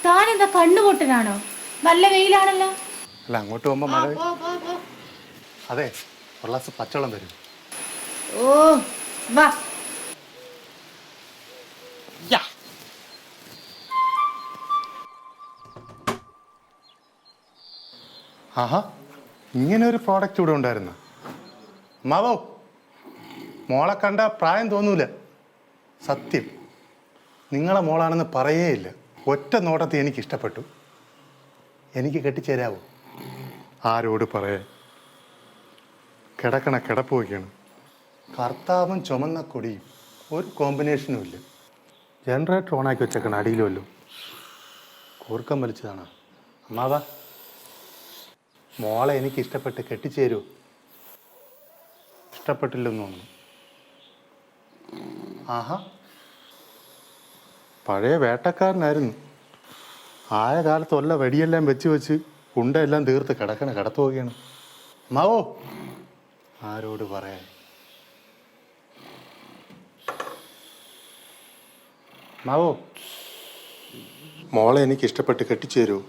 താൻ എന്താ കണ്ണുപൊട്ടനാണോ? നല്ല വെയിലാണല്ലോ. അല്ല അങ്ങോട്ട് പോകുമ്പോ മഴ. അതെ, ഒരു ഗ്ലാസ് പച്ചവെള്ളം തരും. ഓ വാ. ആഹാ, ഇങ്ങനെ ഒരു പ്രോഡക്റ്റ് ഇവിടെ ഉണ്ടായിരുന്നു. അമ്മാവോ, മോളെ കണ്ട പ്രായം തോന്നൂല. സത്യം, നിങ്ങളെ മോളാണെന്ന് പറയേയില്ല. ഒറ്റ നോട്ടത്തിൽ എനിക്ക് ഇഷ്ടപ്പെട്ടു. എനിക്ക് കെട്ടിച്ചേരാവോ? ആരോട് പറയാൻ? കിടക്കണ കിടപ്പ് വയ്ക്കാണ്. കർത്താവും ചുമന്ന കൊടിയും ഒരു കോമ്പിനേഷനും ഇല്ല. ജനറേറ്റർ ഓണാക്കി വെച്ചേക്കണം അടിയിലുമല്ലോ. കൂർക്കം വലിച്ചതാണ്. അമ്മാവാ, മോളെ എനിക്ക് ഇഷ്ടപ്പെട്ട് കെട്ടിച്ചേരുമോ? ഇഷ്ടപ്പെട്ടില്ലെന്ന് തോന്നുന്നു. ആഹാ, പഴയ വേട്ടക്കാരനായിരുന്നു. ആയ കാലത്ത് വല്ല വെടിയെല്ലാം വെച്ച് ഉണ്ടെല്ലാം തീർത്ത് കിടത്തു പോവുകയാണ്. അമ്മാവോ, ആരോട് പറയാൻ? അമ്മാവോ, മോളെ എനിക്ക് ഇഷ്ടപ്പെട്ട് കെട്ടിച്ചേരുമോ?